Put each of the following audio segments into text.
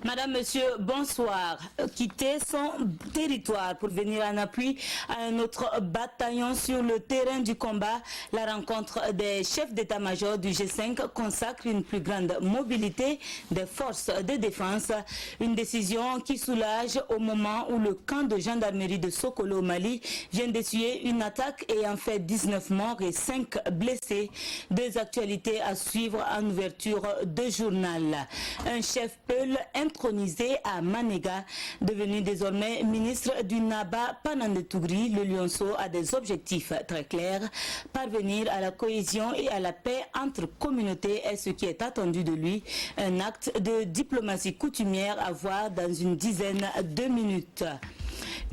Madame, Monsieur, bonsoir. Quitter son territoire pour venir en appui à un autre bataillon sur le terrain du combat, la rencontre des chefs d'état-major du G5 consacre une plus grande mobilité des forces de défense. Une décision qui soulage au moment où le camp de gendarmerie de Sokolo au Mali vient d'essuyer une attaque ayant fait 19 morts et 5 blessés. Deux actualités à suivre en ouverture de journal. Un chef Peul intronisé à Manega, devenu désormais ministre du Naba Panandetougri, le Lionceau a des objectifs très clairs. Parvenir à la cohésion et à la paix entre communautés est ce qui est attendu de lui. Un acte de diplomatie coutumière à voir dans une dizaine de minutes.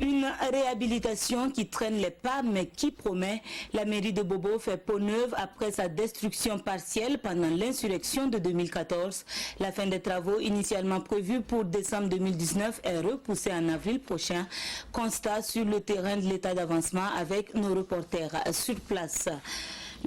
Une réhabilitation qui traîne les pas mais qui promet. La mairie de Bobo fait peau neuve après sa destruction partielle pendant l'insurrection de 2014. La fin des travaux initialement prévus pour décembre 2019 est repoussée en avril prochain. Constat sur le terrain de l'état d'avancement avec nos reporters sur place.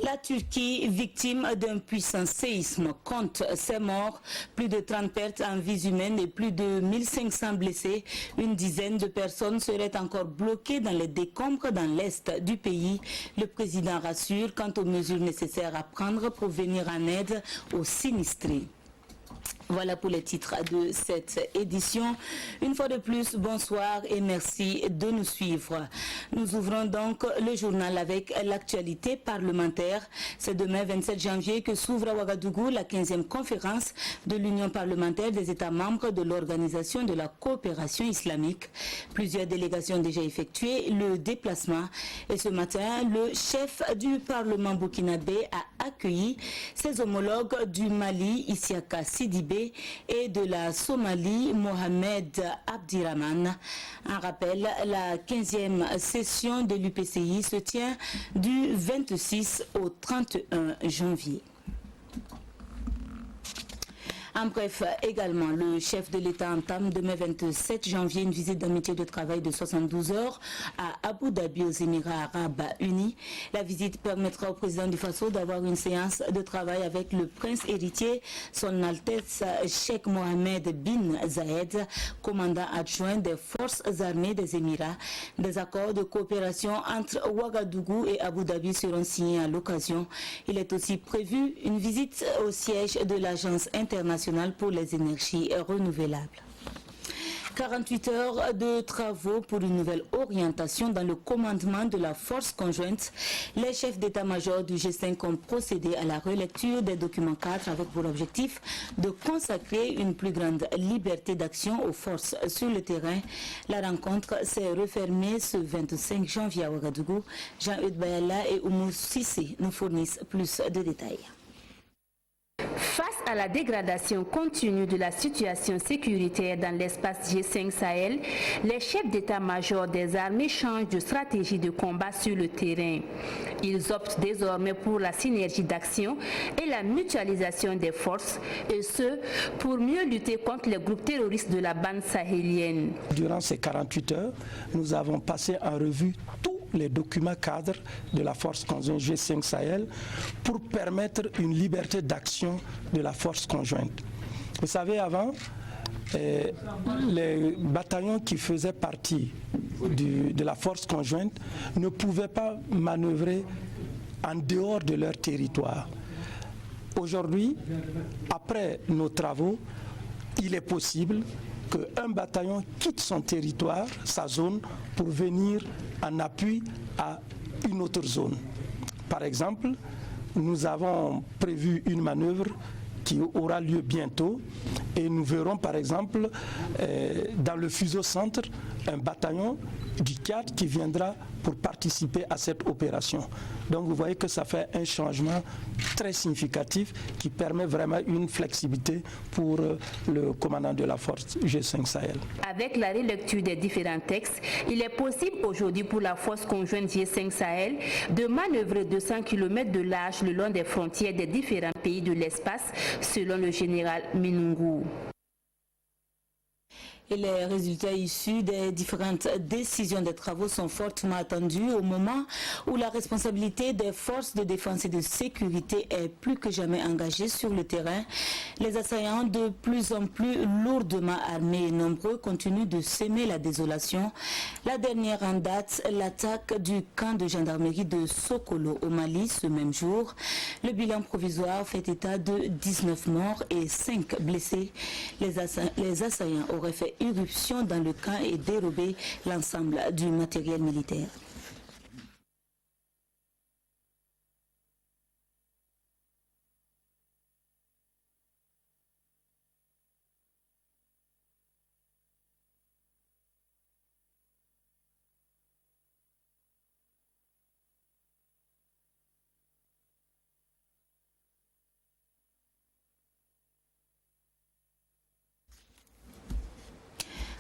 La Turquie, victime d'un puissant séisme, compte ses morts, plus de 30 pertes en vies humaines et plus de 1500 blessés. Une dizaine de personnes seraient encore bloquées dans les décombres dans l'est du pays. Le président rassure quant aux mesures nécessaires à prendre pour venir en aide aux sinistrés. Voilà pour les titres de cette édition. Une fois de plus, bonsoir et merci de nous suivre. Nous ouvrons donc le journal avec l'actualité parlementaire. C'est demain 27 janvier que s'ouvre à Ouagadougou la 15e conférence de l'Union parlementaire des États membres de l'Organisation de la coopération islamique. Plusieurs délégations ont déjà effectué le déplacement et ce matin, le chef du Parlement burkinabé a accueilli ses homologues du Mali, Isiaka Sidibé, et de la Somalie, Mohamed Abdirahman. Un rappel, la 15e session de l'UPCI se tient du 26 au 31 janvier. En bref, également, le chef de l'État entame demain 27 janvier une visite d'amitié de travail de 72 heures à Abu Dhabi aux Émirats Arabes Unis. La visite permettra au président du Faso d'avoir une séance de travail avec le prince héritier, son Altesse Cheikh Mohamed bin Zayed, commandant adjoint des forces armées des Émirats. Des accords de coopération entre Ouagadougou et Abu Dhabi seront signés à l'occasion. Il est aussi prévu une visite au siège de l'Agence internationale pour les énergies renouvelables. 48 heures de travaux pour une nouvelle orientation dans le commandement de la force conjointe. Les chefs d'état-major du G5 ont procédé à la relecture des documents cadres avec pour objectif de consacrer une plus grande liberté d'action aux forces sur le terrain. La rencontre s'est refermée ce 25 janvier à Ouagadougou. Jean-Eudes Bayala et Oumou Sissé nous fournissent plus de détails. Face à la dégradation continue de la situation sécuritaire dans l'espace G5 Sahel, les chefs d'état-major des armées changent de stratégie de combat sur le terrain. Ils optent désormais pour la synergie d'action et la mutualisation des forces, et ce, pour mieux lutter contre les groupes terroristes de la bande sahélienne. Durant ces 48 heures, nous avons passé en revue tous les documents cadres de la force conjointe G5 Sahel pour permettre une liberté d'action de la force conjointe. Vous savez, avant, les bataillons qui faisaient partie de la force conjointe ne pouvaient pas manœuvrer en dehors de leur territoire. Aujourd'hui, après nos travaux, il est possible qu'un bataillon quitte son territoire, sa zone, pour venir en appui à une autre zone. Par exemple, nous avons prévu une manœuvre qui aura lieu bientôt et nous verrons par exemple dans le fuseau centre un bataillon du Tchad qui viendra pour participer à cette opération. Donc vous voyez que ça fait un changement très significatif qui permet vraiment une flexibilité pour le commandant de la force G5 Sahel. Avec la relecture des différents textes, il est possible aujourd'hui pour la force conjointe G5 Sahel de manœuvrer 200 km de large le long des frontières des différents pays de l'espace, selon le général Minungou. Et les résultats issus des différentes décisions des travaux sont fortement attendus au moment où la responsabilité des forces de défense et de sécurité est plus que jamais engagée sur le terrain. Les assaillants, de plus en plus lourdement armés et nombreux, continuent de semer la désolation. La dernière en date, l'attaque du camp de gendarmerie de Sokolo au Mali ce même jour. Le bilan provisoire fait état de 19 morts et 5 blessés. Les assaillants auraient fait irruption dans le camp et dérobé l'ensemble du matériel militaire.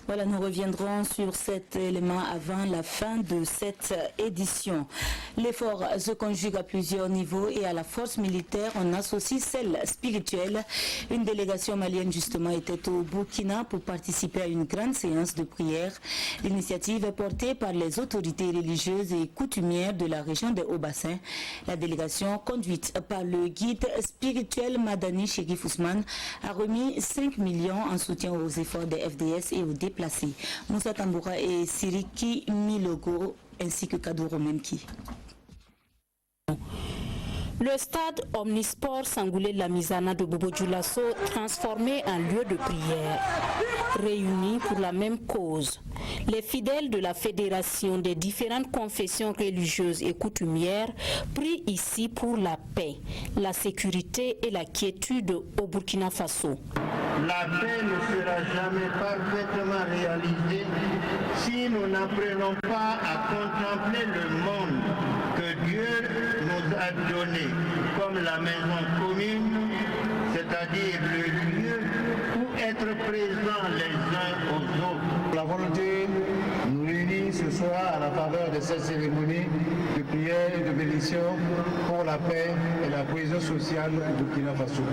Voilà, nous reviendrons sur cet élément avant la fin de cette édition. L'effort se conjugue à plusieurs niveaux et à la force militaire, on associe celle spirituelle. Une délégation malienne justement était au Burkina pour participer à une grande séance de prière. L'initiative est portée par les autorités religieuses et coutumières de la région des Hauts-Bassins. La délégation, conduite par le guide spirituel Madani Chérif Ousmane, a remis 5 millions en soutien aux efforts des FDS et aux déplacés. Moussa Tamboura et Siriki Milogo ainsi que Kadouro Memki. Le stade Omnisport Sangoulé Lamizana de Bobo Dioulasso, transformé en lieu de prière, réunis pour la même cause. Les fidèles de la Fédération des différentes confessions religieuses et coutumières prient ici pour la paix, la sécurité et la quiétude au Burkina Faso. La paix ne sera jamais parfaitement réalisée si nous n'apprenons pas à contempler le monde que Dieu nous a donné comme la maison commune, c'est-à-dire le lieu où être présents les uns aux autres. La volonté nous réunit ce soir à la faveur de cette cérémonie de prière et de bénédiction pour la paix et la cohésion sociale du Burkina Faso.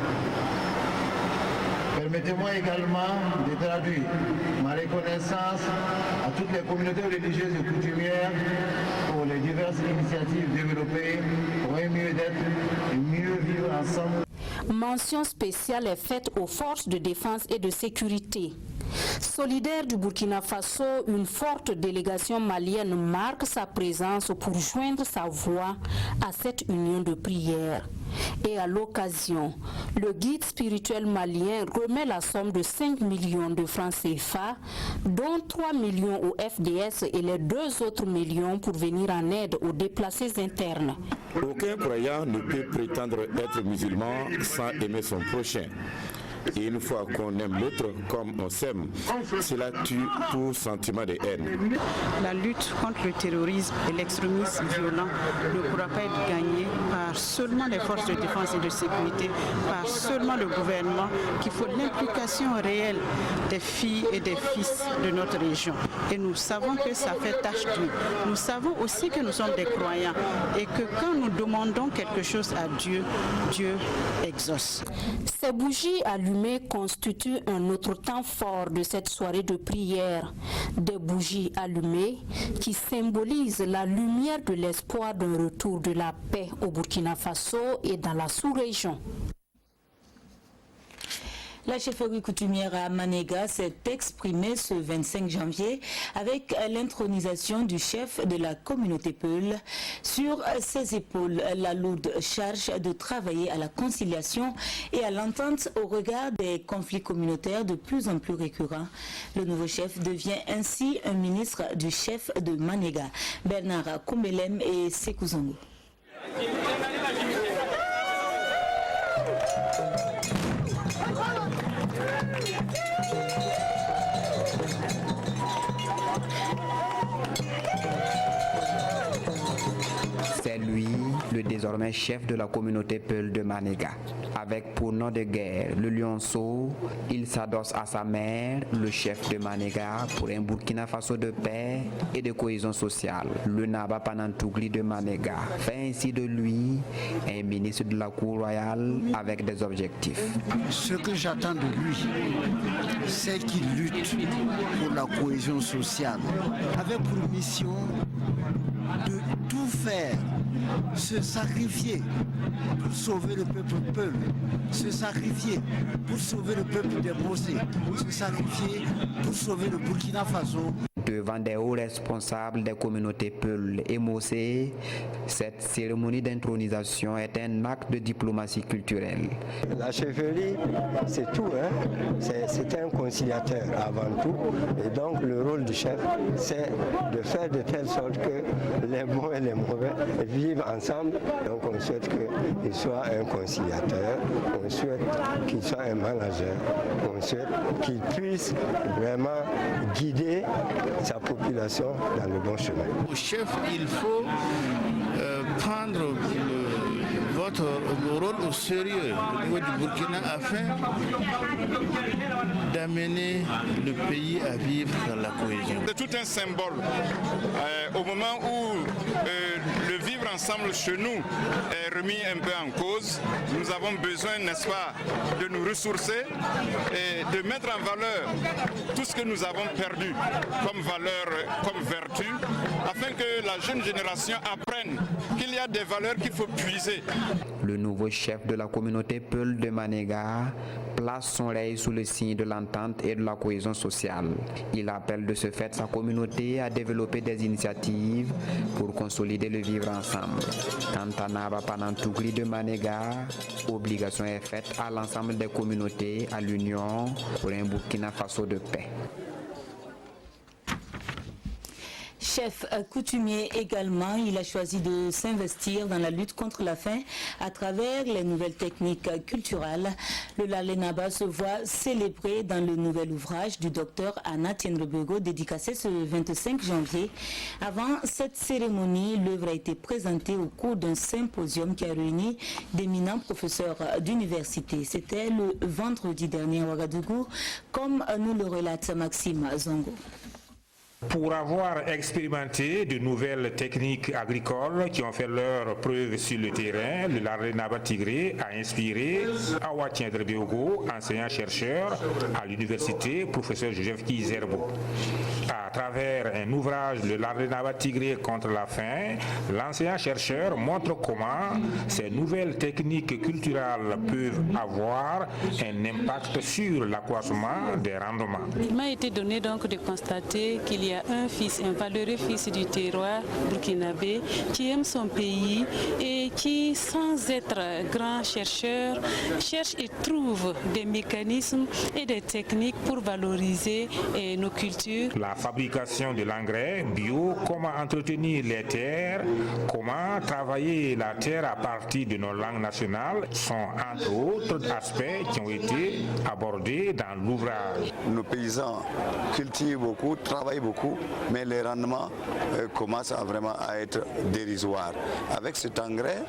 Permettez-moi également de traduire ma reconnaissance à toutes les communautés religieuses et coutumières pour les diverses initiatives développées pour un mieux d'être et mieux vivre ensemble. Mention spéciale est faite aux forces de défense et de sécurité. Solidaire du Burkina Faso, une forte délégation malienne marque sa présence pour joindre sa voix à cette union de prière. Et à l'occasion, le guide spirituel malien remet la somme de 5 millions de francs CFA, dont 3 millions au FDS et les 2 autres millions pour venir en aide aux déplacés internes. Aucun croyant ne peut prétendre être musulman sans aimer son prochain. Et une fois qu'on aime l'autre comme on s'aime, cela tue tout sentiment de haine. La lutte contre le terrorisme et l'extrémisme violent ne pourra pas être gagnée par seulement les forces de défense et de sécurité, par seulement le gouvernement, qu'il faut l'implication réelle des filles et des fils de notre région. Et nous savons que ça fait tache d'huile. Nous savons aussi que nous sommes des croyants et que quand nous demandons quelque chose à Dieu, Dieu exauce. Ces bougies allumées constituent un autre temps fort de cette soirée de prière. Des bougies allumées qui symbolisent la lumière de l'espoir d'un retour de la paix au Burkina Faso et dans la sous-région. La chefferie coutumière à Manéga s'est exprimée ce 25 janvier avec l'intronisation du chef de la communauté Peul. Sur ses épaules, la lourde charge de travailler à la conciliation et à l'entente au regard des conflits communautaires de plus en plus récurrents. Le nouveau chef devient ainsi un ministre du chef de Manéga, Bernard Koumbelem et Sékou Zongo. C'est lui, le désormais chef de la communauté Peul de Manéga. Avec pour nom de guerre le lionceau, il s'adosse à sa mère, le chef de Manega, pour un Burkina Faso de paix et de cohésion sociale. Le Naba Panantougli de Manega fait ainsi de lui un ministre de la Cour royale avec des objectifs. Ce que j'attends de lui, c'est qu'il lutte pour la cohésion sociale, avec pour mission de tout faire, se sacrifier pour sauver le peuple Peul, se sacrifier pour sauver le peuple des Mossé, se sacrifier pour sauver le Burkina Faso. Devant des hauts responsables des communautés Peul et Mossé, cette cérémonie d'intronisation est un acte de diplomatie culturelle. La chefferie, c'est tout, hein? C'est un conciliateur avant tout. Et donc le rôle du chef, c'est de faire de telle sorte que les bons et les mauvais vivent ensemble. Donc on souhaite qu'il soit un conciliateur, on souhaite qu'il soit un manager, on souhaite qu'il puisse vraiment guider sa population dans le bon chemin. Au chef, il faut prendre votre rôle au sérieux au niveau du Burkina afin d'amener le pays à vivre dans la cohésion. C'est tout un symbole. Au moment où le vivre ensemble chez nous est remis un peu en cause, nous avons besoin, n'est-ce pas, de nous ressourcer et de mettre en valeur tout ce que nous avons perdu comme valeur, comme vertu, afin que la jeune génération apprenne qu'il y a des valeurs qu'il faut puiser. Le nouveau chef de la communauté Peul de Manega place son règne sous le signe de l'entente et de la cohésion sociale. Il appelle de ce fait sa communauté à développer des initiatives pour consolider le vivre ensemble. Quant à Naba Panantougli de Manega, obligation est faite à l'ensemble des communautés à l'union pour un Burkina Faso de paix. Chef coutumier également, il a choisi de s'investir dans la lutte contre la faim à travers les nouvelles techniques culturelles. Le Lalé Naba se voit célébré dans le nouvel ouvrage du docteur Anna Tiendrebego, dédicacé ce 25 janvier. Avant cette cérémonie, l'œuvre a été présentée au cours d'un symposium qui a réuni d'éminents professeurs d'université. C'était le vendredi dernier à Ouagadougou, comme nous le relate Maxime Zongo. Pour avoir expérimenté de nouvelles techniques agricoles qui ont fait leur preuve sur le terrain, le Lalé Naba Tigré a inspiré Awa Tiendrebego, enseignant-chercheur à l'université, professeur Joseph Kizerbo. À travers un ouvrage, le Lalé Naba Tigré contre la faim, l'enseignant-chercheur montre comment ces nouvelles techniques culturelles peuvent avoir un impact sur l'accroissement des rendements. Il m'a été donné donc de constater qu'il y a un valeureux fils du terroir burkinabé qui aime son pays et qui, sans être grand chercheur, cherche et trouve des mécanismes et des techniques pour valoriser nos cultures. La fabrication de l'engrais bio, comment entretenir les terres, comment travailler la terre à partir de nos langues nationales sont entre autres aspects qui ont été abordés dans l'ouvrage. Nos paysans cultivent beaucoup, travaillent beaucoup, mais les rendements commencent vraiment à être dérisoires. Avec cet engrais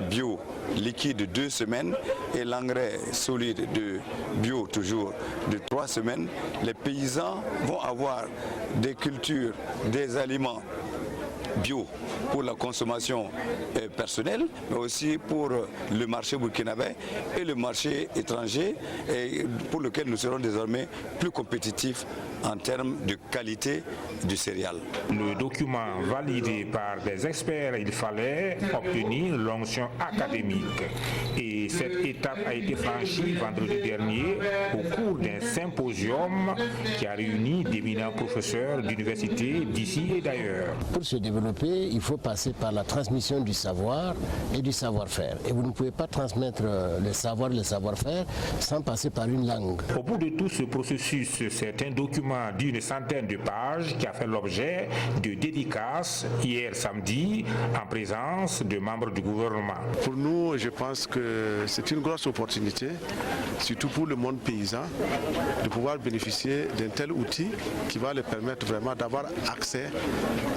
bio liquide de 2 semaines et l'engrais solide de bio toujours de 3 semaines, les paysans vont avoir des cultures, des aliments bio pour la consommation personnelle, mais aussi pour le marché burkinabé et le marché étranger, et pour lequel nous serons désormais plus compétitifs en termes de qualité du céréal. Le document validé par des experts, il fallait obtenir l'onction académique. Et cette étape a été franchie vendredi dernier au cours d'un symposium qui a réuni d'éminents professeurs d'université d'ici et d'ailleurs. Pour se développer, il faut passer par la transmission du savoir et du savoir-faire. Et vous ne pouvez pas transmettre le savoir et le savoir-faire sans passer par une langue. Au bout de tout ce processus, c'est un document d'une centaine de pages qui a fait l'objet de dédicaces hier samedi en présence de membres du gouvernement. Pour nous, je pense que c'est une grosse opportunité, surtout pour le monde paysan, de pouvoir bénéficier d'un tel outil qui va leur permettre vraiment d'avoir accès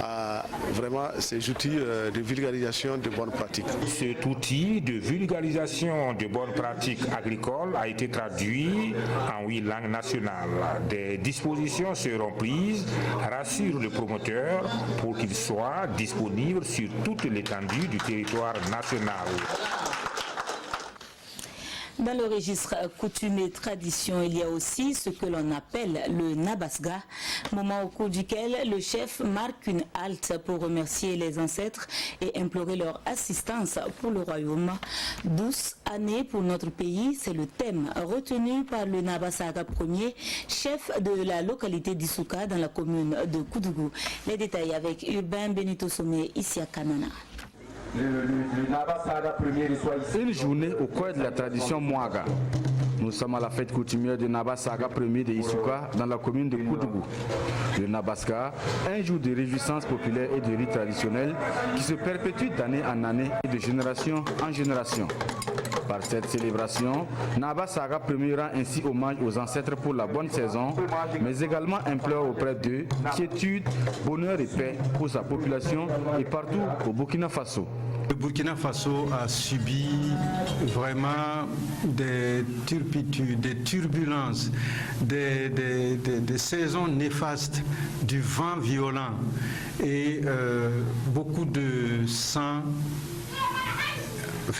à vraiment ces outils de vulgarisation de bonnes pratiques. Cet outil de vulgarisation de bonnes pratiques agricoles a été traduit en 8 langues nationales. Des dispositions seront prises, rassure le promoteur, pour qu'il soit disponible sur toute l'étendue du territoire national. Dans le registre coutume et tradition, il y a aussi ce que l'on appelle le Nabasga, moment au cours duquel le chef marque une halte pour remercier les ancêtres et implorer leur assistance pour le royaume. 12 années pour notre pays, c'est le thème retenu par le Nabasaga Ier, chef de la localité d'Issouka dans la commune de Koudougou. Les détails avec Urbain Benito Somé, ici à Kanana. Une journée au cœur de la tradition Mouaga. Nous sommes à la fête coutumière de Nabasaga Ier de Issouka dans la commune de Koudougou. Le Nabaska, un jour de réjouissance populaire et de rite traditionnel qui se perpétue d'année en année et de génération en génération. Par cette célébration, Nabasaga Ier rend ainsi hommage aux ancêtres pour la bonne saison, mais également implore auprès d'eux quiétude, bonheur et paix pour sa population et partout au Burkina Faso. Le Burkina Faso a subi vraiment des turpitudes, des turbulences, des saisons néfastes, du vent violent et beaucoup de sang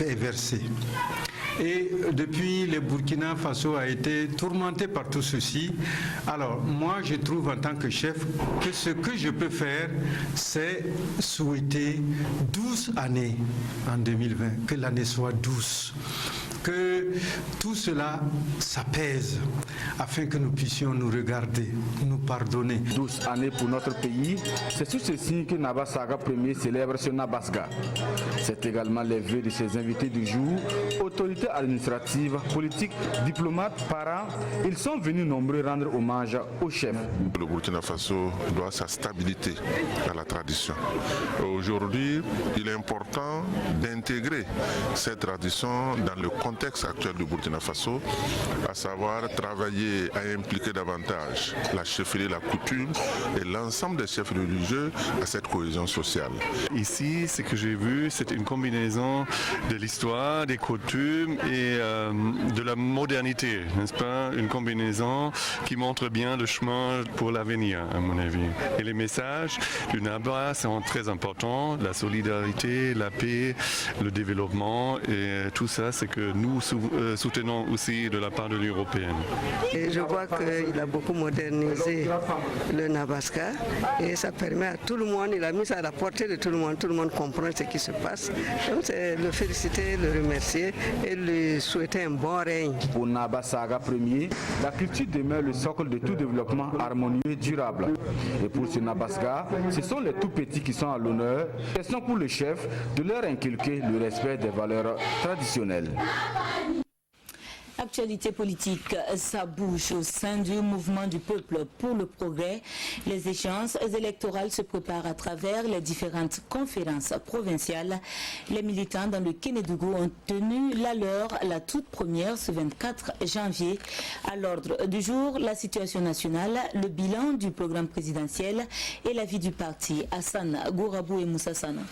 est versé. Et depuis, le Burkina Faso a été tourmenté par tout ceci. Alors, moi, je trouve en tant que chef que ce que je peux faire, c'est souhaiter 12 années en 2020, que l'année soit douce, que tout cela s'apaise, afin que nous puissions nous regarder, nous pardonner. 12 années pour notre pays, c'est sous ce signe que Nabasaga Ier célèbre ce Nabasga. C'est également les vœux de ses invités du jour, autorités administratives, politiques, diplomates, parents. Ils sont venus nombreux rendre hommage au chef. Le Burkina Faso doit sa stabilité à la tradition. Aujourd'hui, il est important d'intégrer cette tradition dans le contexte actuel du Burkina Faso, à savoir travailler à impliquer davantage la chefferie, la coutume et l'ensemble des chefs religieux à cette cohésion sociale. Ici, ce que j'ai vu, c'est une combinaison de l'histoire, des coutumes et de la modernité, n'est-ce pas? Une combinaison qui montre bien le chemin pour l'avenir, à mon avis. Et les messages du Naba sont très importants, la solidarité, la paix, le développement et tout ça, c'est que nous soutenons aussi de la part de l'Union européenne. Et je vois qu'il a beaucoup modernisé le Nabaska et ça permet à tout le monde, il a mis ça à la portée de tout le monde comprend ce qui se passe. Donc c'est le féliciter, le remercier et lui souhaiter un bon règne. Pour Nabasaga Ier, la culture demeure le socle de tout développement harmonieux et durable. Et pour ce Nabaska, ce sont les tout petits qui sont à l'honneur. Question pour le chef de leur inculquer le respect des valeurs traditionnelles. Actualité politique, ça bouge au sein du mouvement du peuple pour le progrès. Les échéances électorales se préparent à travers les différentes conférences provinciales. Les militants dans le Kénédougou ont tenu la leur, la toute première, ce 24 janvier. À l'ordre du jour, la situation nationale, le bilan du programme présidentiel et la vie du parti. Hassan Gourabou et Moussa Sana.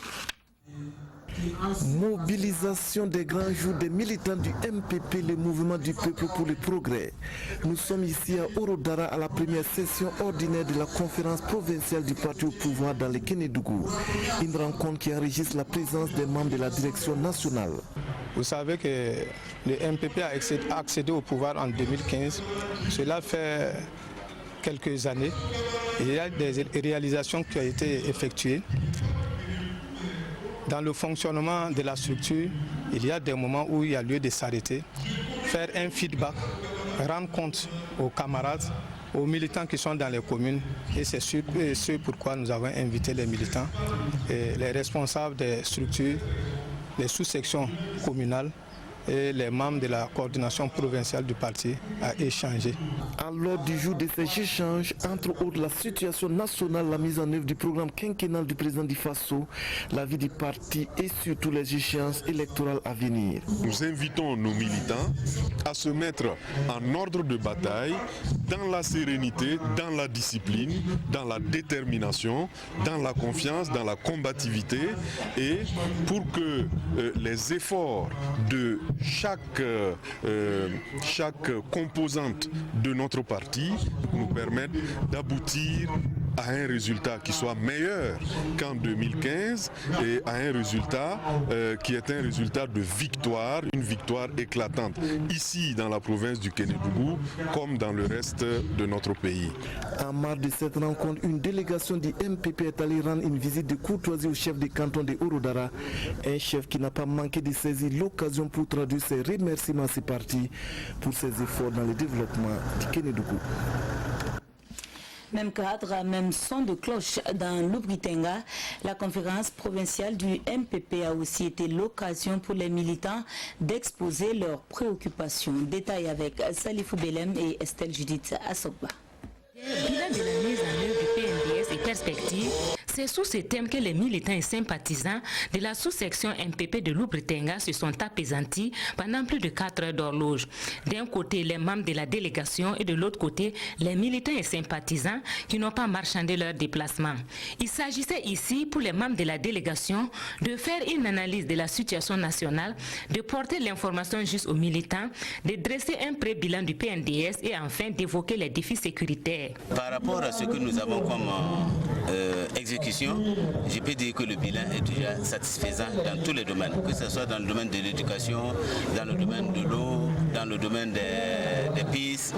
Mobilisation des grands jours des militants du MPP, le mouvement du peuple pour le progrès. Nous sommes ici à Orodara à la première session ordinaire de la conférence provinciale du parti au pouvoir dans le Kénédougou. Une rencontre qui enregistre la présence des membres de la direction nationale. Vous savez que le MPP a accédé au pouvoir en 2015. Cela fait quelques années. Il y a des réalisations qui ont été effectuées. Dans le fonctionnement de la structure, il y a des moments où il y a lieu de s'arrêter, faire un feedback, rendre compte aux camarades, aux militants qui sont dans les communes. Et c'est ce pourquoi nous avons invité les militants, et les responsables des structures, des sous-sections communales, et les membres de la coordination provinciale du parti à échanger. À l'ordre du jour de ces échanges, entre autres la situation nationale, la mise en œuvre du programme quinquennal du président du Faso, la vie du parti et surtout les échéances électorales à venir. Nous invitons nos militants à se mettre en ordre de bataille dans la sérénité, dans la discipline, dans la détermination, dans la confiance, dans la combativité et pour que les efforts de chaque composante de notre parti nous permettent d'aboutir à un résultat qui soit meilleur qu'en 2015 et à un résultat qui est un résultat de victoire, une victoire éclatante, ici dans la province du Kénédougou comme dans le reste de notre pays. En marge de cette rencontre, une délégation du MPP est allée rendre une visite de courtoisie au chef du canton de Orodara, un chef qui n'a pas manqué de saisir l'occasion pour traduire ses remerciements à ses partis pour ses efforts dans le développement du Kénédougou. Même cadre, même son de cloche dans l'Ubritenga, la conférence provinciale du MPP a aussi été l'occasion pour les militants d'exposer leurs préoccupations. Détail avec Salifou Belem et Estelle Judith Assogba. Bilan de la mise en œuvre du PNDS et perspectives, c'est sous ce thème que les militants et sympathisants de la sous-section MPP de l'Ubritenga se sont apaisantis pendant plus de 4 heures d'horloge. D'un côté, les membres de la délégation et de l'autre côté, les militants et sympathisants qui n'ont pas marchandé leur déplacement. Il s'agissait ici, pour les membres de la délégation, de faire une analyse de la situation nationale, de porter l'information juste aux militants, de dresser un pré-bilan du PNDS et enfin d'évoquer les défis sécuritaires. Par rapport à ce que nous avons comme exécution, je peux dire que le bilan est déjà satisfaisant dans tous les domaines, que ce soit dans le domaine de l'éducation, dans le domaine de l'eau, dans le domaine des pistes,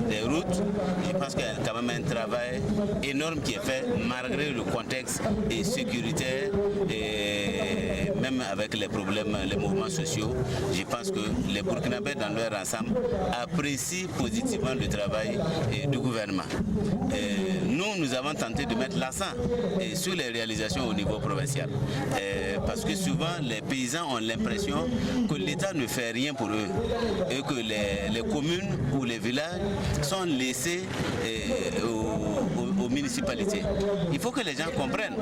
des routes. Je pense qu'il y a quand même un travail énorme qui est fait malgré le contexte sécuritaire et même avec les problèmes, les mouvements sociaux. Je pense que les Burkinabés dans leur ensemble apprécient positivement le travail du gouvernement. Nous avons tenté de mettre l'accent sur les réalisations au niveau provincial. Parce que souvent, les paysans ont l'impression que l'État ne fait rien pour eux et que les communes ou les villages sont laissés aux municipalités. Il faut que les gens comprennent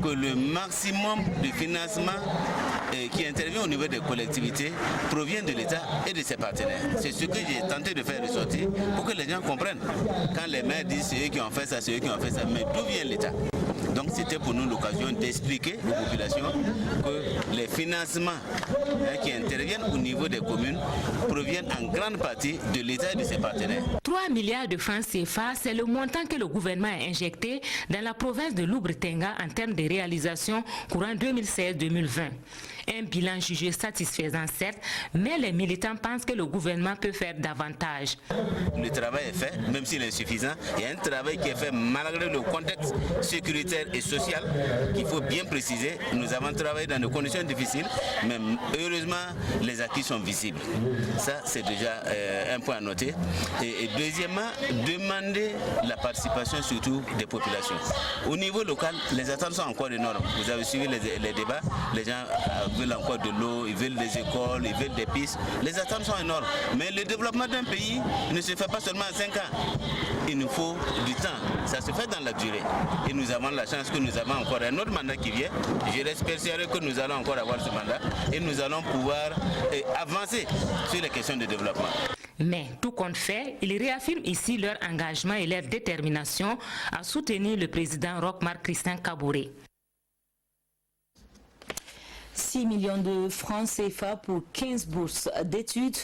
que le maximum de financement qui intervient au niveau des collectivités provient de l'État et de ses partenaires. C'est ce que j'ai tenté de faire ressortir pour que les gens comprennent. Quand les maires disent c'est eux qui ont fait ça, c'est eux qui ont fait ça, mais d'où vient l'État? Donc c'était pour nous l'occasion d'expliquer aux populations que les financements qui interviennent au niveau des communes proviennent en grande partie de l'État et de ses partenaires. 3 milliards de francs CFA, c'est le montant que le gouvernement a injecté dans la province de l'Ubritenga en termes de réalisation courant 2016-2020. Un bilan jugé satisfaisant certes, mais les militants pensent que le gouvernement peut faire davantage. Le travail est fait, même s'il est insuffisant. Il y a un travail qui est fait malgré le contexte sécuritaire et social qu'il faut bien préciser. Nous avons travaillé dans des conditions difficiles, mais heureusement les acquis sont visibles. Ça c'est déjà un point à noter. Et deuxièmement, demander la participation surtout des populations. Au niveau local, les attentes sont encore énormes. Vous avez suivi les débats, les gens veulent encore de l'eau, ils veulent des écoles, ils veulent des pistes. Les attentes sont énormes. Mais le développement d'un pays ne se fait pas seulement en 5 ans. Il nous faut du temps. Ça se fait dans la durée. Et nous avons la chance que nous avons encore un autre mandat qui vient. Je reste persuadé que nous allons encore avoir ce mandat et nous allons pouvoir avancer sur les questions de développement. Mais tout compte fait, ils réaffirment ici leur engagement et leur détermination à soutenir le président Roch-Marc Christian Kaboré. 6 millions de francs CFA pour 15 bourses d'études.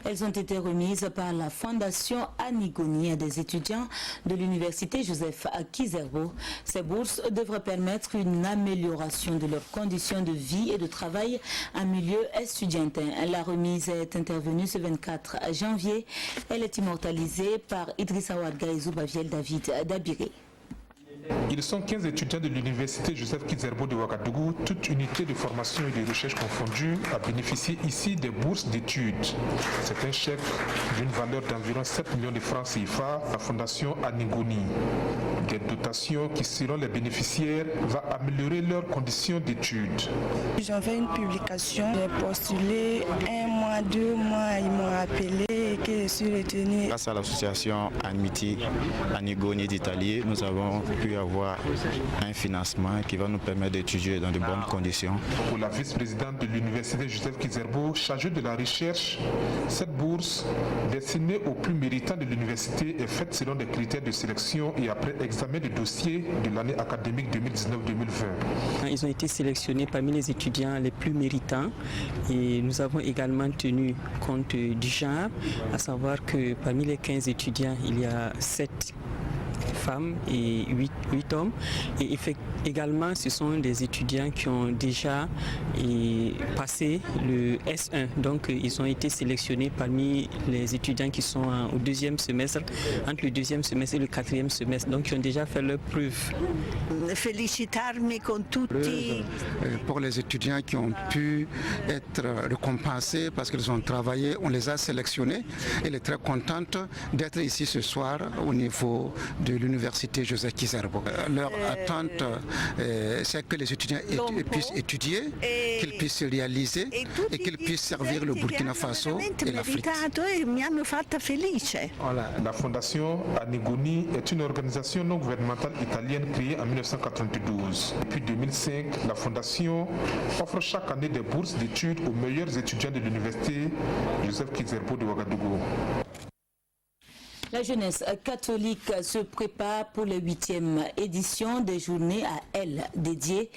Elles ont été remises par la Fondation Anigoni à des étudiants de l'Université Joseph Kizerbo. Ces bourses devraient permettre une amélioration de leurs conditions de vie et de travail en milieu estudiantin. La remise est intervenue ce 24 janvier. Elle est immortalisée par Idrissa Ouad Gaïzou Baviel David Dabiré. Ils sont 15 étudiants de l'université Joseph Kizerbo de Ouagadougou, toute unité de formation et de recherche confondue, a bénéficié ici des bourses d'études. C'est un chèque d'une valeur d'environ 7 millions de francs CFA, la fondation Anigoni. Des dotations qui, selon les bénéficiaires, va améliorer leurs conditions d'études. J'ai fait une publication, j'ai postulé 1 mois, 2 mois, ils m'ont appelé et que je suis retenue. Grâce à l'association Amitié Anigoni d'Italie, nous avons pu avoir un financement qui va nous permettre d'étudier dans de bonnes conditions. Pour la vice-présidente de l'université Joseph Kizerbo, chargée de la recherche, cette bourse destinée aux plus méritants de l'université est faite selon des critères de sélection et après examen de dossier de l'année académique 2019-2020. Ils ont été sélectionnés parmi les étudiants les plus méritants et nous avons également tenu compte du genre, à savoir que parmi les 15 étudiants, il y a 7 femmes et 8 hommes. Et également, ce sont des étudiants qui ont déjà passé le S1. Donc, ils ont été sélectionnés parmi les étudiants qui sont au 2e semestre, entre le 2e semestre et le 4e semestre. Donc, ils ont déjà fait leur preuve. Felicitarmi con tutti. Pour les étudiants qui ont pu être récompensés parce qu'ils ont travaillé, on les a sélectionnés. Elle est très contente d'être ici ce soir au niveau de l'université Joseph Kizerbo. Leur attente, c'est que les étudiants puissent étudier, qu'ils puissent se réaliser et qu'ils puissent servir le Burkina Faso et l'Afrique. La fondation Anigoni est une organisation non gouvernementale italienne créée en 1992. Depuis 2005, la fondation offre chaque année des bourses d'études aux meilleurs étudiants de l'université Joseph Kizerbo de Ouagadougou. La jeunesse catholique se prépare pour la 8e édition des journées à elle dédiées.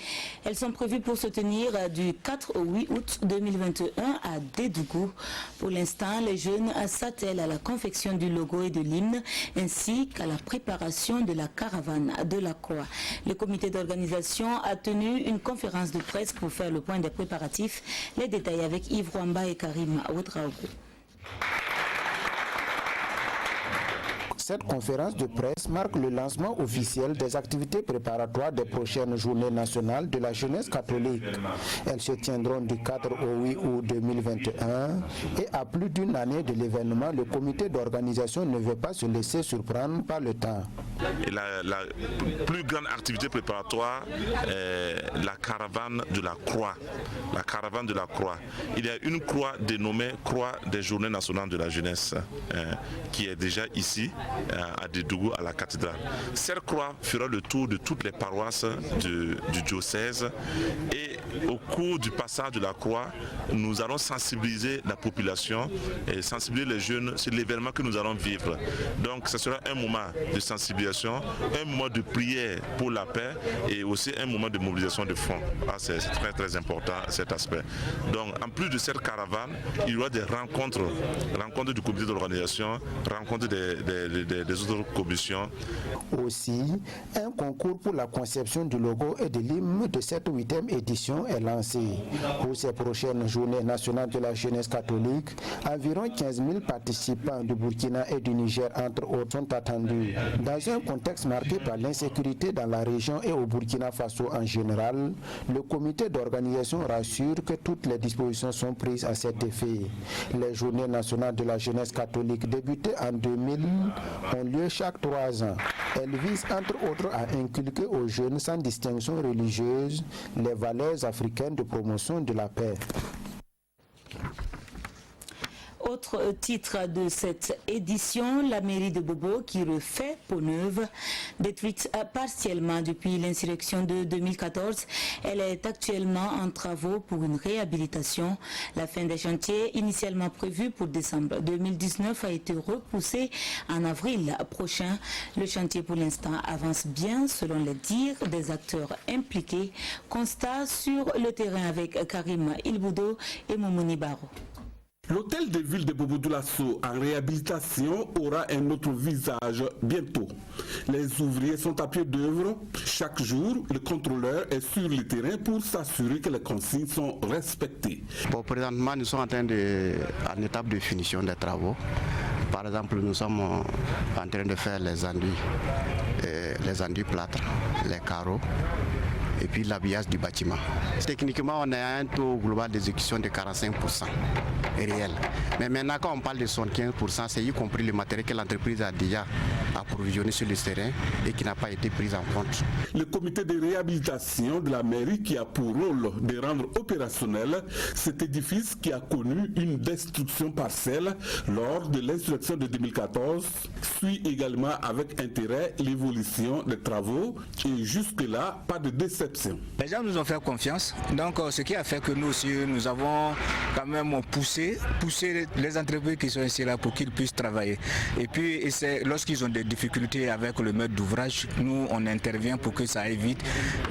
Elles sont prévues pour se tenir du 4 au 8 août 2021 à Dédougou. Pour l'instant, les jeunes s'attellent à la confection du logo et de l'hymne ainsi qu'à la préparation de la caravane de la croix. Le comité d'organisation a tenu une conférence de presse pour faire le point des préparatifs. Les détails avec Yves Rwamba et Karim Ouedraogo. Cette conférence de presse marque le lancement officiel des activités préparatoires des prochaines journées nationales de la jeunesse catholique. Elles se tiendront du 4 au 8 août 2021 et à plus d'une année de l'événement, le comité d'organisation ne veut pas se laisser surprendre par le temps. Et la plus grande activité préparatoire est la caravane de la croix. La caravane de la croix. Il y a une croix dénommée Croix des Journées nationales de la jeunesse qui est déjà ici à Dédougou, à la cathédrale. Cette croix fera le tour de toutes les paroisses du diocèse et au cours du passage de la croix, nous allons sensibiliser la population et sensibiliser les jeunes sur l'événement que nous allons vivre. Donc ce sera un moment de sensibilisation, un moment de prière pour la paix et aussi un moment de mobilisation de fonds. C'est très très important cet aspect. Donc en plus de cette caravane, il y aura des rencontres du comité d'organisation, rencontres des autres commissions. Aussi, un concours pour la conception du logo et de l'hymne de cette 8e édition est lancé. Pour ces prochaines journées nationales de la jeunesse catholique, environ 15 000 participants du Burkina et du Niger, entre autres, sont attendus. Dans un contexte marqué par l'insécurité dans la région et au Burkina Faso en général, le comité d'organisation rassure que toutes les dispositions sont prises à cet effet. Les journées nationales de la jeunesse catholique débutées en 2000 ont lieu chaque 3 ans. Elles visent entre autres à inculquer aux jeunes sans distinction religieuse les valeurs africaines de promotion de la paix. Autre titre de cette édition, la mairie de Bobo qui refait peau neuve. Détruite partiellement depuis l'insurrection de 2014, elle est actuellement en travaux pour une réhabilitation. La fin des chantiers, initialement prévue pour décembre 2019, a été repoussée en avril prochain. Le chantier pour l'instant avance bien selon les dires des acteurs impliqués. Constat sur le terrain avec Karim Ilboudo et Moumouni Baro. L'hôtel de ville de Bobo-Dioulasso en réhabilitation aura un autre visage bientôt. Les ouvriers sont à pied d'œuvre. Chaque jour, le contrôleur est sur le terrain pour s'assurer que les consignes sont respectées. Présentement, nous sommes en étape de finition des travaux. Par exemple, nous sommes en train de faire les enduits, les enduits plâtres, les carreaux et puis l'habillage du bâtiment. Techniquement, on a un taux global d'exécution de 45% réel. Mais maintenant, quand on parle de 75%, c'est y compris le matériel que l'entreprise a déjà approvisionné sur le terrain et qui n'a pas été pris en compte. Le comité de réhabilitation de la mairie qui a pour rôle de rendre opérationnel cet édifice qui a connu une destruction partielle lors de l'insurrection de 2014 suit également avec intérêt l'évolution des travaux et jusque-là, pas de déception. Les gens nous ont fait confiance, donc ce qui a fait que nous aussi, nous avons quand même poussé les entreprises qui sont ici là pour qu'ils puissent travailler. Et puis lorsqu'ils ont des difficultés avec le maître d'ouvrage, nous on intervient pour que ça aille vite,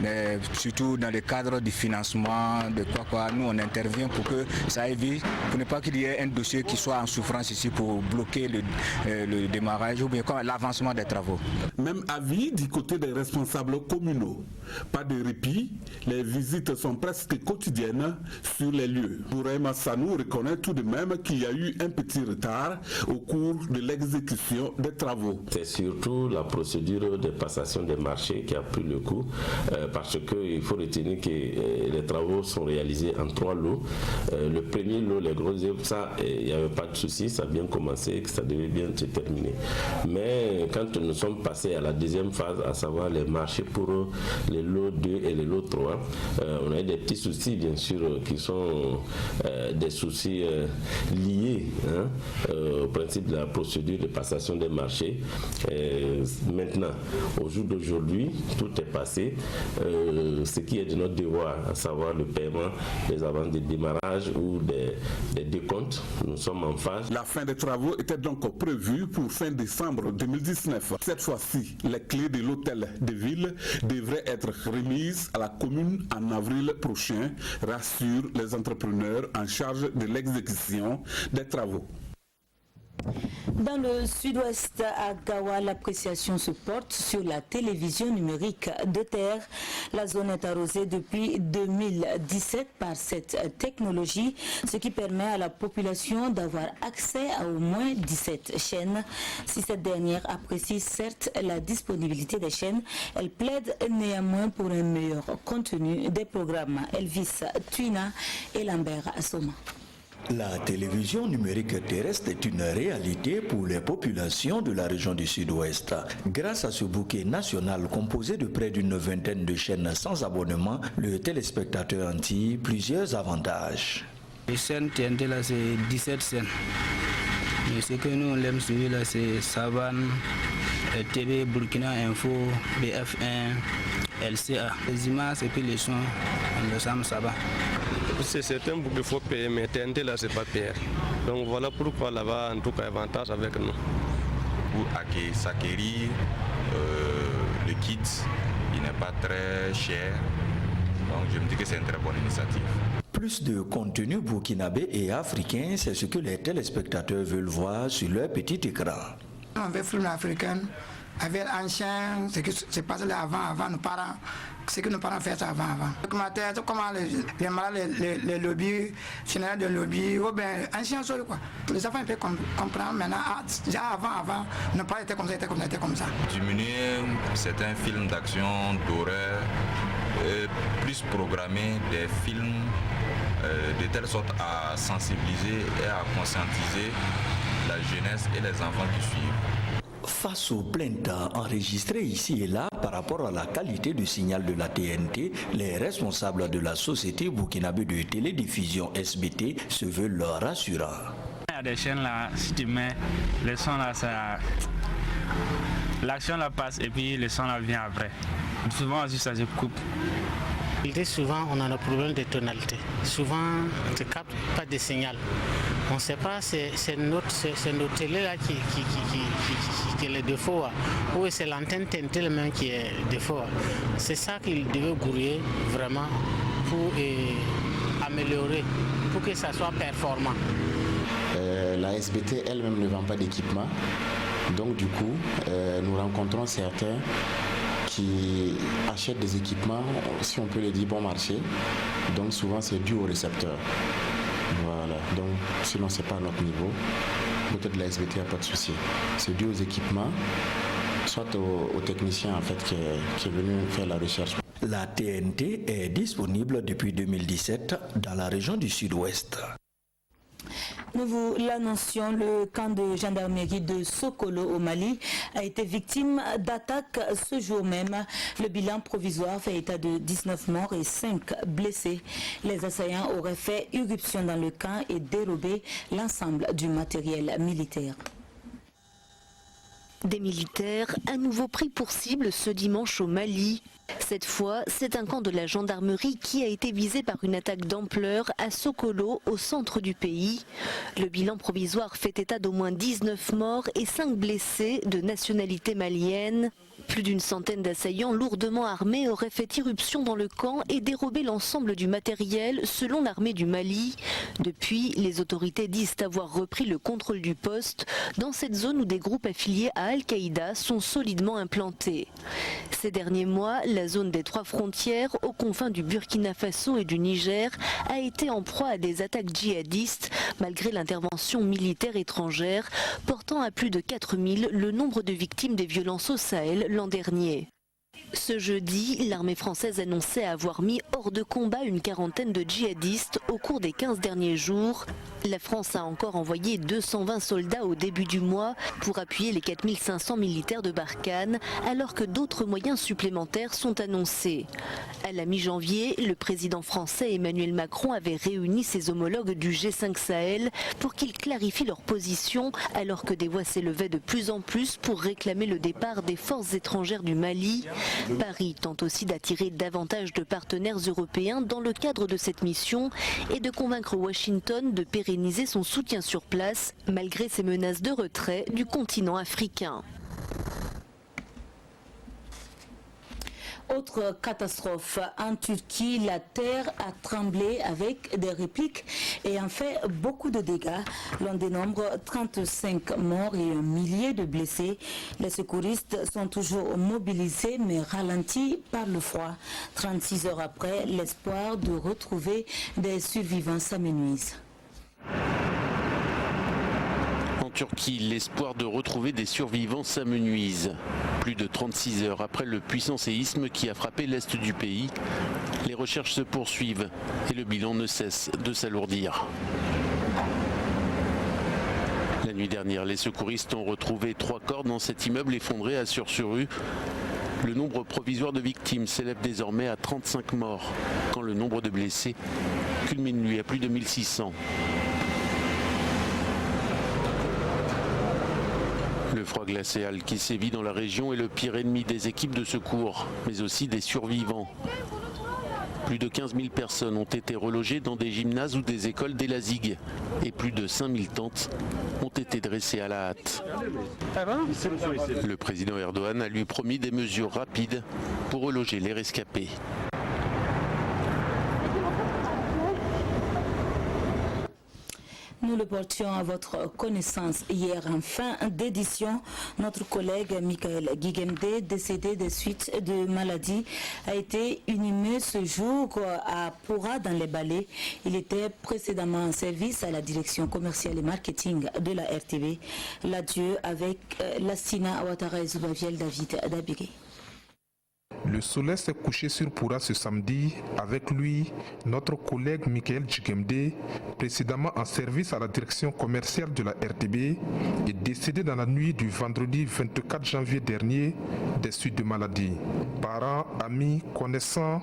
mais surtout dans le cadre du financement, de quoi, nous on intervient pour que ça aille vite, pour ne pas qu'il y ait un dossier qui soit en souffrance ici pour bloquer le démarrage ou bien l'avancement des travaux. Même avis du côté des responsables communaux. Pas de répit, les visites sont presque quotidiennes sur les lieux. Bouraïma Sanou reconnaît tout de même qu'il y a eu un petit retard au cours de l'exécution des travaux. C'est surtout la procédure de passation des marchés qui a pris le coup parce qu'il faut retenir que les travaux sont réalisés en 3 lots. Le premier lot, les grosses œuvres, ça, il n'y avait pas de souci, ça a bien commencé et que ça devait bien se terminer. Mais quand nous sommes passés à la deuxième phase, à savoir les marchés pour les lots 2 et les lots 3, on a eu des petits soucis bien sûr qui sont des soucis liés au principe de la procédure de passation des marchés. Maintenant, au jour d'aujourd'hui, tout est passé. Ce qui est de notre devoir, à savoir le paiement des avances de démarrage ou des décomptes, nous sommes en phase. La fin des travaux était donc prévue pour fin décembre 2019. Cette fois-ci, les clés de l'hôtel de ville devraient être remises à la commune en avril prochain, rassurent les entrepreneurs en charge de l'exécution des travaux. Dans le sud-ouest à Gawa, l'appréciation se porte sur la télévision numérique de terre. La zone est arrosée depuis 2017 par cette technologie, ce qui permet à la population d'avoir accès à au moins 17 chaînes. Si cette dernière apprécie certes la disponibilité des chaînes, elle plaide néanmoins pour un meilleur contenu des programmes. Elvis Tuina et Lambert Assoma. La télévision numérique terrestre est une réalité pour les populations de la région du Sud-Ouest. Grâce à ce bouquet national composé de près d'une vingtaine de chaînes sans abonnement, le téléspectateur en tire plusieurs avantages. Les chaînes TNT là, c'est 17 chaînes. Mais ce que nous on aime suivre là, c'est Savane, TV Burkina Info, BF1, LCA. Les images et puis les sons, on le sent ça va. C'est certain qu'il faut payer, mais TNT là c'est pas payé. Donc voilà pourquoi là-bas en tout cas avantage avec nous. Pour s'acquérir le kit, il n'est pas très cher. Donc je me dis que c'est une très bonne initiative. Plus de contenu burkinabé et africain, c'est ce que les téléspectateurs veulent voir sur leur petit écran. On veut film africain, avec ancien, ce qui se passait avant nos parents. Ce que nos parents faisaient avant. Comment les malades, les lobbies, général de lobby, ou bien anciens choses quoi. Les enfants peuvent comprendre maintenant, déjà avant, nos parents étaient comme ça. Diminuer certains films d'action, d'horreur, plus programmer des films de telle sorte à sensibiliser et à conscientiser la jeunesse et les enfants qui suivent. Face aux plaintes enregistrées ici et là par rapport à la qualité du signal de la TNT, les responsables de la société burkinabé de télédiffusion SBT se veulent rassurants. Il y a des chaînes là, si tu mets le son là, l'action là passe et puis le son là vient après. Souvent aussi ça se coupe. Souvent on a le problème de tonalité. Souvent on ne capte pas de signal. On ne sait pas, c'est notre télé là qui est le défaut, ou c'est l'antenne TNT même qui est le défaut. C'est ça qu'il devait grouiller vraiment pour améliorer, pour que ça soit performant. La SBT elle-même ne vend pas d'équipement, donc du coup nous rencontrons certains qui achètent des équipements, si on peut le dire, bon marché, donc souvent c'est dû au récepteur. Voilà, donc sinon c'est pas à notre niveau. Peut-être la SBT n'a pas de souci. C'est dû aux équipements soit au technicien en fait, qui est venu faire la recherche. La TNT est disponible depuis 2017 dans la région du Sud-Ouest. Nous vous l'annoncions, le camp de gendarmerie de Sokolo au Mali a été victime d'attaques ce jour même. Le bilan provisoire fait état de 19 morts et 5 blessés. Les assaillants auraient fait irruption dans le camp et dérobé l'ensemble du matériel militaire. Des militaires à nouveau pris pour cible ce dimanche au Mali. Cette fois, c'est un camp de la gendarmerie qui a été visé par une attaque d'ampleur à Sokolo, au centre du pays. Le bilan provisoire fait état d'au moins 19 morts et 5 blessés de nationalité malienne. Plus d'une centaine d'assaillants lourdement armés auraient fait irruption dans le camp et dérobé l'ensemble du matériel selon l'armée du Mali. Depuis, les autorités disent avoir repris le contrôle du poste dans cette zone où des groupes affiliés à Al-Qaïda sont solidement implantés. Ces derniers mois, la zone des 3 frontières, aux confins du Burkina Faso et du Niger, a été en proie à des attaques djihadistes malgré l'intervention militaire étrangère, portant à plus de 4000 le nombre de victimes des violences au Sahel l'an dernier. Ce jeudi, l'armée française annonçait avoir mis hors de combat une quarantaine de djihadistes au cours des 15 derniers jours. La France a encore envoyé 220 soldats au début du mois pour appuyer les 4500 militaires de Barkhane, alors que d'autres moyens supplémentaires sont annoncés. À la mi-janvier, le président français Emmanuel Macron avait réuni ses homologues du G5 Sahel pour qu'ils clarifient leur position, alors que des voix s'élevaient de plus en plus pour réclamer le départ des forces étrangères du Mali. Paris tente aussi d'attirer davantage de partenaires européens dans le cadre de cette mission et de convaincre Washington de pérenniser son soutien sur place malgré ses menaces de retrait du continent africain. Autre catastrophe en Turquie, la terre a tremblé avec des répliques et en fait beaucoup de dégâts. L'on dénombre 35 morts et un millier de blessés. Les secouristes sont toujours mobilisés mais ralentis par le froid. 36 heures après, l'espoir de retrouver des survivants s'amenuise. En Turquie, l'espoir de retrouver des survivants s'amenuise. Plus de 36 heures après le puissant séisme qui a frappé l'est du pays, les recherches se poursuivent et le bilan ne cesse de s'alourdir. La nuit dernière, les secouristes ont retrouvé 3 corps dans cet immeuble effondré à Sur-sur-Rue. Le nombre provisoire de victimes s'élève désormais à 35 morts, quand le nombre de blessés culmine lui à plus de 1600. Le froid glacial qui sévit dans la région est le pire ennemi des équipes de secours, mais aussi des survivants. Plus de 15 000 personnes ont été relogées dans des gymnases ou des écoles d'Elazig et plus de 5 000 tentes ont été dressées à la hâte. Le président Erdogan a lui promis des mesures rapides pour reloger les rescapés. Nous le portions à votre connaissance hier en fin d'édition. Notre collègue Michael Guigemde, décédé des suites de maladie, a été inhumé ce jour à Poura dans les Ballets. Il était précédemment en service à la direction commerciale et marketing de la RTV. L'adieu avec Lassina Ouattara et Zoubaviel David Dabiré. Le soleil s'est couché sur Poura ce samedi. Avec lui, notre collègue Michael Djigemde, précédemment en service à la direction commerciale de la RTB, est décédé dans la nuit du vendredi 24 janvier dernier des suites de maladie. Parents, amis, connaissants,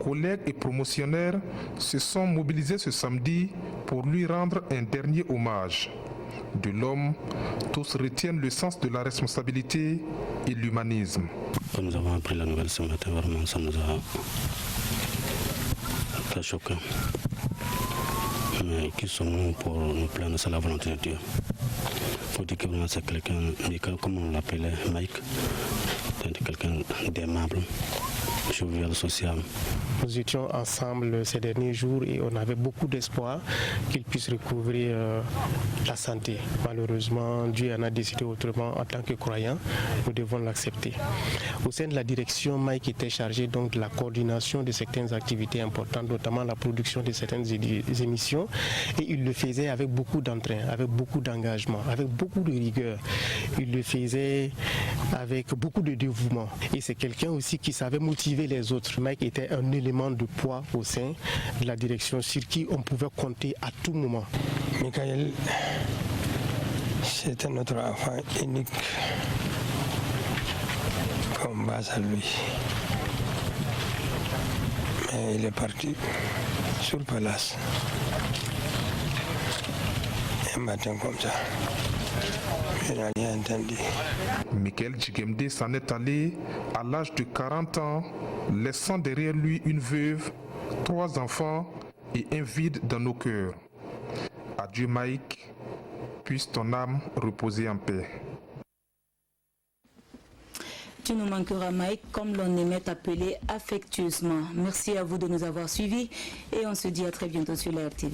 collègues et promotionnaires se sont mobilisés ce samedi pour lui rendre un dernier hommage. De l'homme, tous retiennent le sens de la responsabilité et l'humanisme. Quand nous avons appris la nouvelle ce matin, vraiment ça nous a fait choquer. Mais qui sommes-nous pour nous plaindre, c'est la volonté de Dieu. Il faut dire que vraiment c'est quelqu'un, comme on l'appelait Mike, quelqu'un d'aimable, jovial, social. Nous étions ensemble ces derniers jours et on avait beaucoup d'espoir qu'il puisse recouvrer la santé. Malheureusement, Dieu en a décidé autrement. En tant que croyants, nous devons l'accepter. Au sein de la direction, Mike était chargé donc de la coordination de certaines activités importantes, notamment la production de certaines émissions, et il le faisait avec beaucoup d'entrain, avec beaucoup d'engagement, avec beaucoup de rigueur. Il le faisait avec beaucoup de dévouement. Et c'est quelqu'un aussi qui savait motiver les autres. Mike était un élément de poids au sein de la direction sur qui on pouvait compter à tout moment. Michael, c'était notre enfant unique. Comme base à lui. Mais il est parti sur le palace. Un matin comme ça. Je n'ai rien entendu. Michael Djigemdé s'en est allé à l'âge de 40 ans, laissant derrière lui une veuve, 3 enfants et un vide dans nos cœurs. Adieu Mike, puisse ton âme reposer en paix. Tu nous manqueras Mike, comme l'on aimait t'appeler affectueusement. Merci à vous de nous avoir suivis et on se dit à très bientôt sur la RTV.